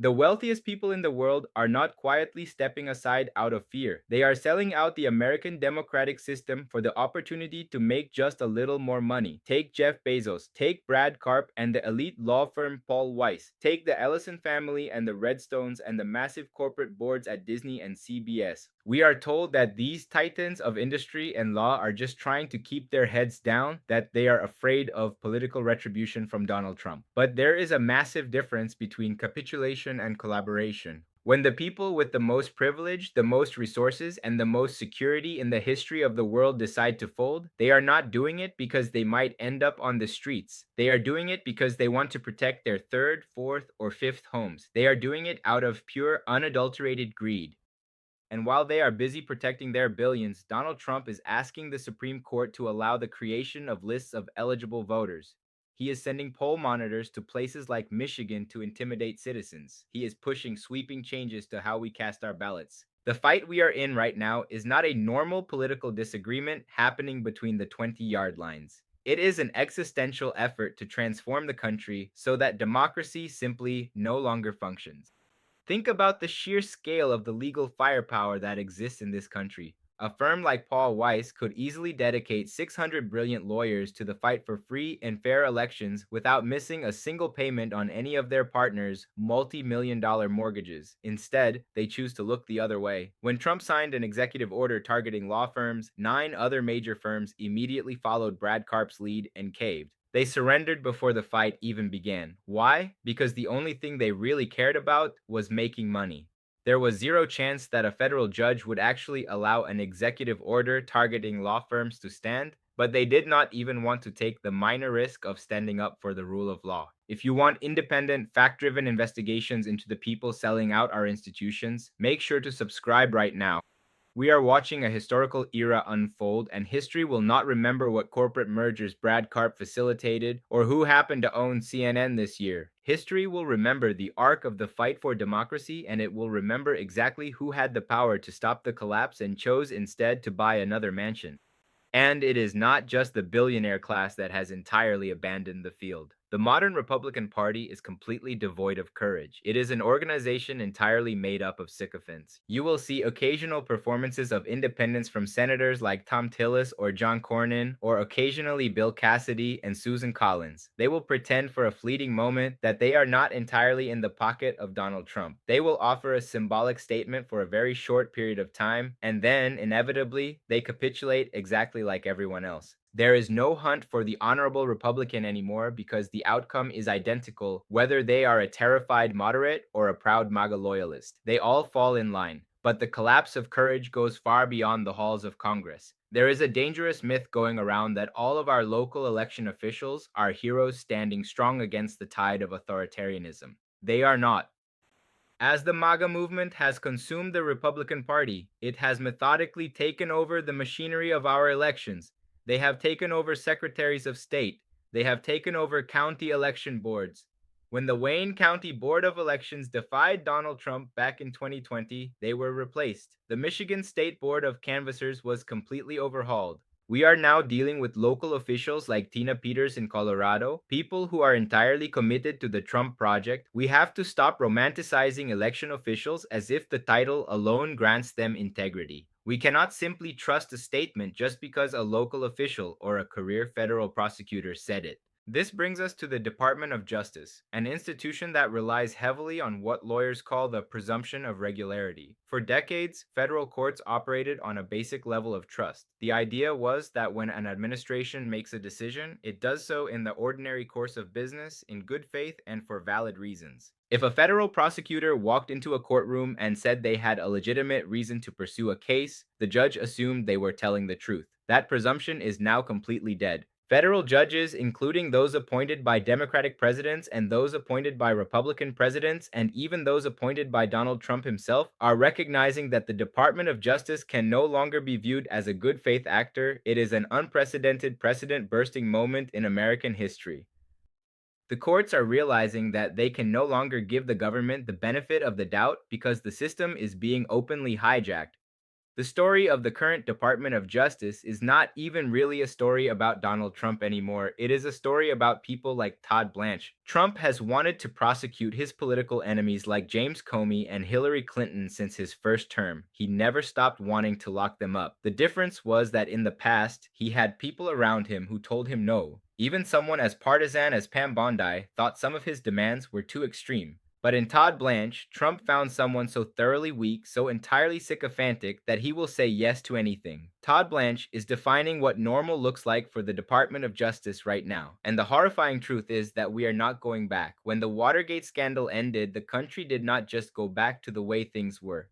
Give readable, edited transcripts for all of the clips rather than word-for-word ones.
The wealthiest people in the world are not quietly stepping aside out of fear. They are selling out the American democratic system for the opportunity to make just a little more money. Take Jeff Bezos, take Brad Karp and the elite law firm Paul Weiss, take the Ellison family and the Redstones and the massive corporate boards at Disney and CBS. We are told that these titans of industry and law are just trying to keep their heads down, that they are afraid of political retribution from Donald Trump. But there is a massive difference between capitulation and collaboration. When the people with the most privilege, the most resources, and the most security in the history of the world decide to fold, they are not doing it because they might end up on the streets. They are doing it because they want to protect their third, fourth, or fifth homes. They are doing it out of pure, unadulterated greed. And while they are busy protecting their billions, Donald Trump is asking the Supreme Court to allow the creation of lists of eligible voters. He is sending poll monitors to places like Michigan to intimidate citizens. He is pushing sweeping changes to how we cast our ballots. The fight we are in right now is not a normal political disagreement happening between the 20-yard lines. It is an existential effort to transform the country so that democracy simply no longer functions. Think about the sheer scale of the legal firepower that exists in this country. A firm like Paul Weiss could easily dedicate 600 brilliant lawyers to the fight for free and fair elections without missing a single payment on any of their partners' multi-million-dollar mortgages. Instead, they choose to look the other way. When Trump signed an executive order targeting law firms, 9 other major firms immediately followed Brad Karp's lead and caved. They surrendered before the fight even began. Why? Because the only thing they really cared about was making money. There was zero chance that a federal judge would actually allow an executive order targeting law firms to stand, but they did not even want to take the minor risk of standing up for the rule of law. If you want independent, fact-driven investigations into the people selling out our institutions, make sure to subscribe right now. We are watching a historical era unfold, and history will not remember what corporate mergers Brad Karp facilitated or who happened to own CNN this year. History will remember the arc of the fight for democracy, and it will remember exactly who had the power to stop the collapse and chose instead to buy another mansion. And it is not just the billionaire class that has entirely abandoned the field. The modern Republican Party is completely devoid of courage. It is an organization entirely made up of sycophants. You will see occasional performances of independence from senators like Tom Tillis or John Cornyn, or occasionally Bill Cassidy and Susan Collins. They will pretend for a fleeting moment that they are not entirely in the pocket of Donald Trump. They will offer a symbolic statement for a very short period of time, and then, inevitably, they capitulate exactly like everyone else. There is no hunt for the honorable Republican anymore because the outcome is identical whether they are a terrified moderate or a proud MAGA loyalist. They all fall in line. But the collapse of courage goes far beyond the halls of Congress. There is a dangerous myth going around that all of our local election officials are heroes standing strong against the tide of authoritarianism. They are not. As the MAGA movement has consumed the Republican Party, it has methodically taken over the machinery of our elections. They have taken over secretaries of state. They have taken over county election boards. When the Wayne County Board of Elections defied Donald Trump back in 2020, they were replaced. The Michigan State Board of Canvassers was completely overhauled. We are now dealing with local officials like Tina Peters in Colorado, people who are entirely committed to the Trump project. We have to stop romanticizing election officials as if the title alone grants them integrity. We cannot simply trust a statement just because a local official or a career federal prosecutor said it. This brings us to the Department of Justice, an institution that relies heavily on what lawyers call the presumption of regularity. For decades, federal courts operated on a basic level of trust. The idea was that when an administration makes a decision, it does so in the ordinary course of business, in good faith, and for valid reasons. If a federal prosecutor walked into a courtroom and said they had a legitimate reason to pursue a case, the judge assumed they were telling the truth. That presumption is now completely dead. Federal judges, including those appointed by Democratic presidents and those appointed by Republican presidents and even those appointed by Donald Trump himself, are recognizing that the Department of Justice can no longer be viewed as a good faith actor. It is an unprecedented, precedent-bursting moment in American history. The courts are realizing that they can no longer give the government the benefit of the doubt because the system is being openly hijacked. The story of the current Department of Justice is not even really a story about Donald Trump anymore. It is a story about people like Todd Blanche. Trump has wanted to prosecute his political enemies like James Comey and Hillary Clinton since his first term. He never stopped wanting to lock them up. The difference was that in the past, he had people around him who told him no. Even someone as partisan as Pam Bondi thought some of his demands were too extreme. But in Todd Blanche, Trump found someone so thoroughly weak, so entirely sycophantic, that he will say yes to anything. Todd Blanche is defining what normal looks like for the Department of Justice right now. And the horrifying truth is that we are not going back. When the Watergate scandal ended, the country did not just go back to the way things were.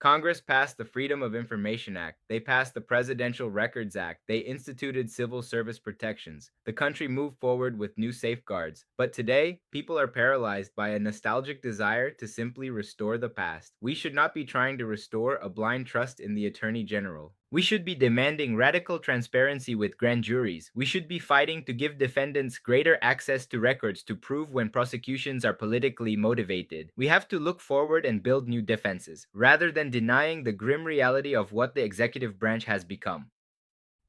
Congress passed the Freedom of Information Act. They passed the Presidential Records Act. They instituted civil service protections. The country moved forward with new safeguards. But today, people are paralyzed by a nostalgic desire to simply restore the past. We should not be trying to restore a blind trust in the Attorney General. We should be demanding radical transparency with grand juries. We should be fighting to give defendants greater access to records to prove when prosecutions are politically motivated. We have to look forward and build new defenses, rather than denying the grim reality of what the executive branch has become.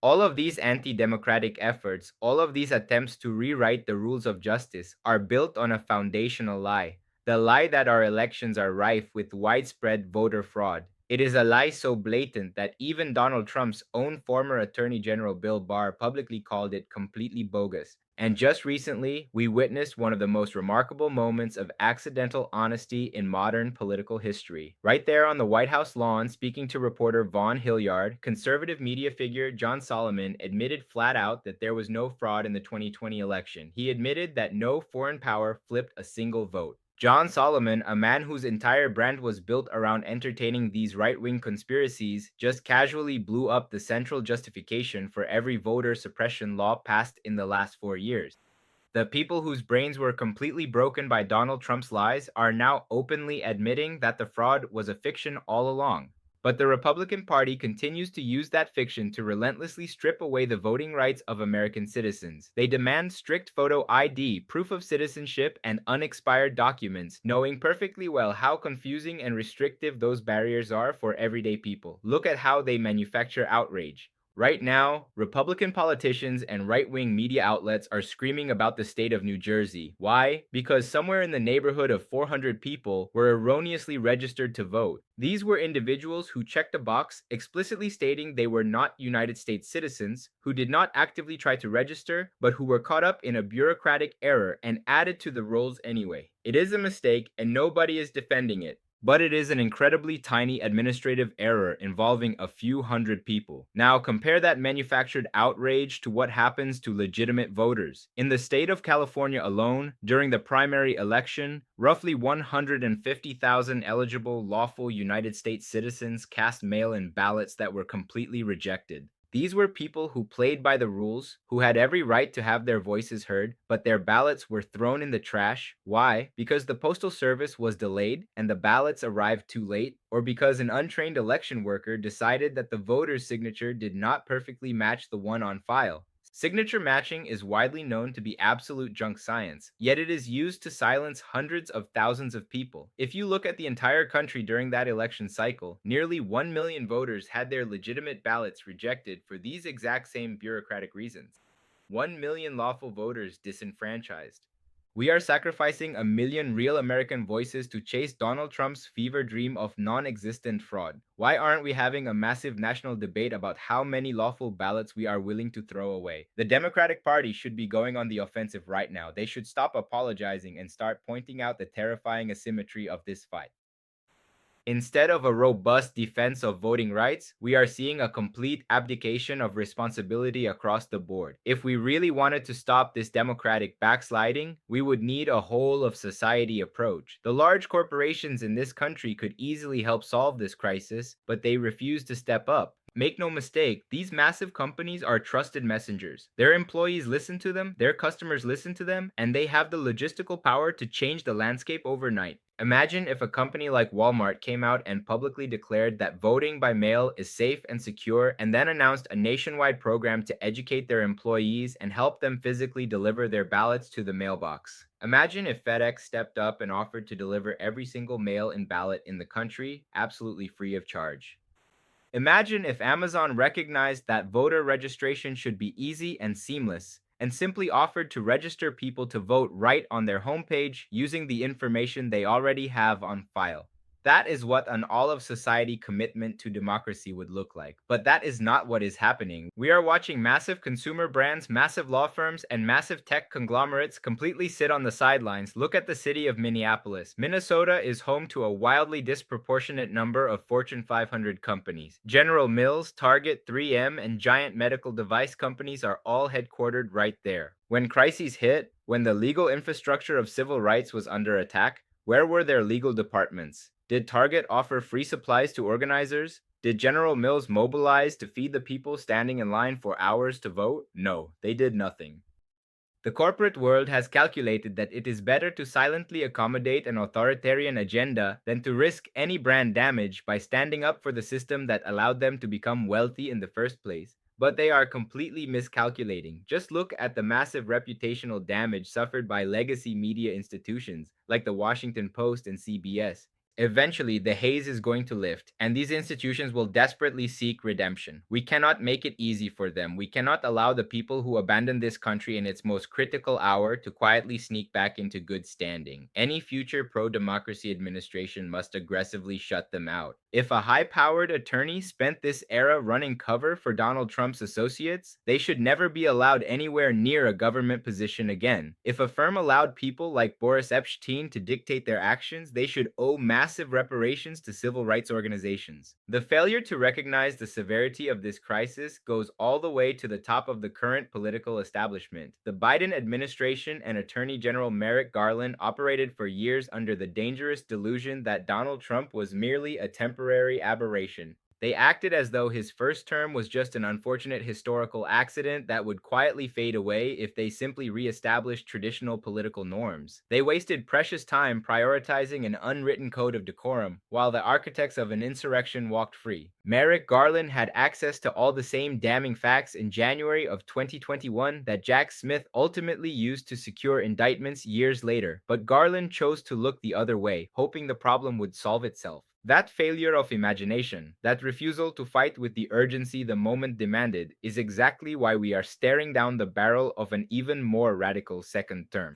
All of these anti-democratic efforts, all of these attempts to rewrite the rules of justice, are built on a foundational lie. The lie that our elections are rife with widespread voter fraud. It is a lie so blatant that even Donald Trump's own former Attorney General Bill Barr publicly called it completely bogus. And just recently, we witnessed one of the most remarkable moments of accidental honesty in modern political history. Right there on the White House lawn, speaking to reporter Vaughn Hilliard, conservative media figure John Solomon admitted flat out that there was no fraud in the 2020 election. He admitted that no foreign power flipped a single vote. John Solomon, a man whose entire brand was built around entertaining these right-wing conspiracies, just casually blew up the central justification for every voter suppression law passed in the last 4 years. The people whose brains were completely broken by Donald Trump's lies are now openly admitting that the fraud was a fiction all along. But the Republican Party continues to use that fiction to relentlessly strip away the voting rights of American citizens. They demand strict photo ID, proof of citizenship, and unexpired documents, knowing perfectly well how confusing and restrictive those barriers are for everyday people. Look at how they manufacture outrage. Right now, Republican politicians and right-wing media outlets are screaming about the state of New Jersey. Why? Because somewhere in the neighborhood of 400 people were erroneously registered to vote. These were individuals who checked a box explicitly stating they were not United States citizens, who did not actively try to register, but who were caught up in a bureaucratic error and added to the rolls anyway. It is a mistake and nobody is defending it. But it is an incredibly tiny administrative error involving a few hundred people. Now compare that manufactured outrage to what happens to legitimate voters. In the state of California alone, during the primary election, roughly 150,000 eligible lawful United States citizens cast mail-in ballots that were completely rejected. These were people who played by the rules, who had every right to have their voices heard, but their ballots were thrown in the trash. Why? Because the Postal Service was delayed and the ballots arrived too late, or because an untrained election worker decided that the voter's signature did not perfectly match the one on file. Signature matching is widely known to be absolute junk science, yet it is used to silence hundreds of thousands of people. If you look at the entire country during that election cycle, nearly 1 million voters had their legitimate ballots rejected for these exact same bureaucratic reasons. 1 million lawful voters disenfranchised. We are sacrificing a million real American voices to chase Donald Trump's fever dream of non-existent fraud. Why aren't we having a massive national debate about how many lawful ballots we are willing to throw away? The Democratic Party should be going on the offensive right now. They should stop apologizing and start pointing out the terrifying asymmetry of this fight. Instead of a robust defense of voting rights, we are seeing a complete abdication of responsibility across the board. If we really wanted to stop this democratic backsliding, we would need a whole of society approach. The large corporations in this country could easily help solve this crisis, but they refuse to step up. Make no mistake, these massive companies are trusted messengers. Their employees listen to them, their customers listen to them, and they have the logistical power to change the landscape overnight. Imagine if a company like Walmart came out and publicly declared that voting by mail is safe and secure, and then announced a nationwide program to educate their employees and help them physically deliver their ballots to the mailbox. Imagine if FedEx stepped up and offered to deliver every single mail-in ballot in the country absolutely free of charge. Imagine if Amazon recognized that voter registration should be easy and seamless, and simply offered to register people to vote right on their homepage using the information they already have on file. That is what an all of society commitment to democracy would look like. But that is not what is happening. We are watching massive consumer brands, massive law firms, and massive tech conglomerates completely sit on the sidelines. Look at the city of Minneapolis. Minnesota is home to a wildly disproportionate number of Fortune 500 companies. General Mills, Target, 3M, and giant medical device companies are all headquartered right there. When crises hit, when the legal infrastructure of civil rights was under attack, where were their legal departments? Did Target offer free supplies to organizers? Did General Mills mobilize to feed the people standing in line for hours to vote? No, they did nothing. The corporate world has calculated that it is better to silently accommodate an authoritarian agenda than to risk any brand damage by standing up for the system that allowed them to become wealthy in the first place. But they are completely miscalculating. Just look at the massive reputational damage suffered by legacy media institutions like the Washington Post and CBS. Eventually, the haze is going to lift, and these institutions will desperately seek redemption. We cannot make it easy for them. We cannot allow the people who abandoned this country in its most critical hour to quietly sneak back into good standing. Any future pro democracy administration must aggressively shut them out. If a high powered attorney spent this era running cover for Donald Trump's associates, they should never be allowed anywhere near a government position again. If a firm allowed people like Boris Epstein to dictate their actions, they should owe massive reparations to civil rights organizations. The failure to recognize the severity of this crisis goes all the way to the top of the current political establishment. The Biden administration and Attorney General Merrick Garland operated for years under the dangerous delusion that Donald Trump was merely a temporary aberration. They acted as though his first term was just an unfortunate historical accident that would quietly fade away if they simply re-established traditional political norms. They wasted precious time prioritizing an unwritten code of decorum, while the architects of an insurrection walked free. Merrick Garland had access to all the same damning facts in January of 2021 that Jack Smith ultimately used to secure indictments years later, but Garland chose to look the other way, hoping the problem would solve itself. That failure of imagination, that refusal to fight with the urgency the moment demanded, is exactly why we are staring down the barrel of an even more radical second term.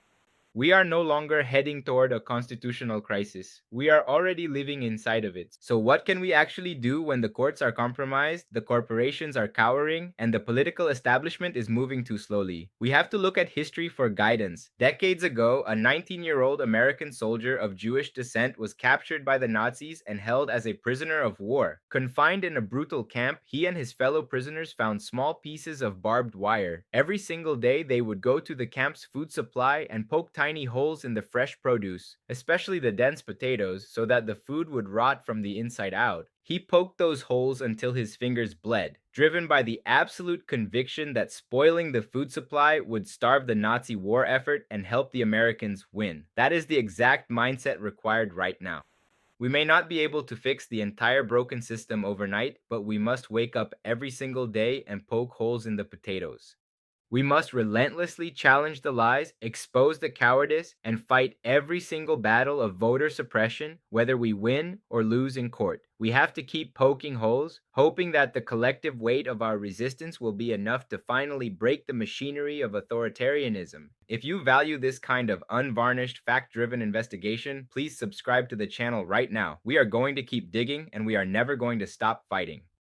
We are no longer heading toward a constitutional crisis. We are already living inside of it. So, what can we actually do when the courts are compromised, the corporations are cowering, and the political establishment is moving too slowly? We have to look at history for guidance. Decades ago, a 19-year-old American soldier of Jewish descent was captured by the Nazis and held as a prisoner of war. Confined in a brutal camp, he and his fellow prisoners found small pieces of barbed wire. Every single day, they would go to the camp's food supply and poke tiny holes in the fresh produce, especially the dense potatoes, so that the food would rot from the inside out. He poked those holes until his fingers bled, driven by the absolute conviction that spoiling the food supply would starve the Nazi war effort and help the Americans win. That is the exact mindset required right now. We may not be able to fix the entire broken system overnight, but we must wake up every single day and poke holes in the potatoes. We must relentlessly challenge the lies, expose the cowardice, and fight every single battle of voter suppression, whether we win or lose in court. We have to keep poking holes, hoping that the collective weight of our resistance will be enough to finally break the machinery of authoritarianism. If you value this kind of unvarnished, fact-driven investigation, please subscribe to the channel right now. We are going to keep digging, and we are never going to stop fighting.